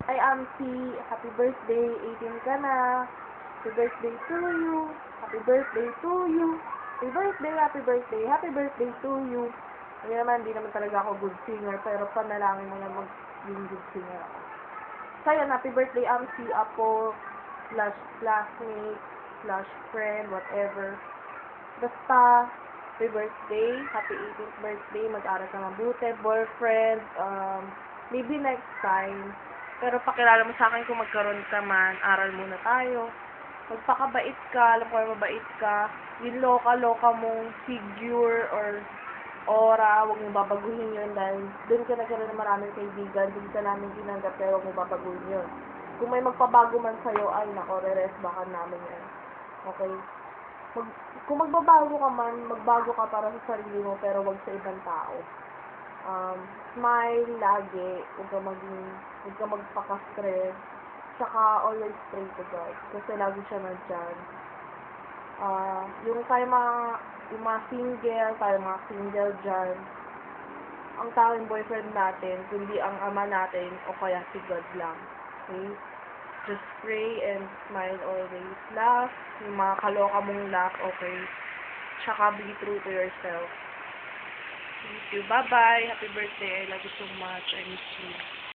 Hi, Amsi. Happy birthday. 18 ka na. Happy birthday to you. Happy birthday to you. Happy birthday, happy birthday, happy birthday to you. Hindi naman talaga ako good singer, pero panalangin mo na maging good singer ako. So, yun, happy birthday, Amsi, Apo, /classmate, /friend, whatever. Basta, happy birthday, happy 18th birthday, mag-aral ka mabuti, boyfriend, maybe next time. Pero pakilala mo sa akin kung magkaroon ka man, aral muna tayo. Magpakabait ka, alam ko mabait ka. Yung loka-loka mong figure or aura, huwag mo babaguhin yun dahil doon ka nagkaroon ng maraming kaibigan, doon ka namin tinanggap kaya huwag mo babaguhin yun. Kung may magpabago man sa'yo, ay nako, re-resbakan namin yan. Okay? Kung magbabago ka man, magbago ka para sa sarili mo pero wag sa ibang tao. Smile lagi, huwag ka magpaka-stress, saka always pray to God kasi lagi siya nandyan. Yung mga single dyan, ang tawing boyfriend natin, kundi ang ama natin o kaya si God lang. Okay? Just pray and smile always. Laugh, yung mga kaloka mong laugh, okay? Tsaka be true to yourself. Thank you. Bye-bye. Happy birthday. I love you so much. I miss you.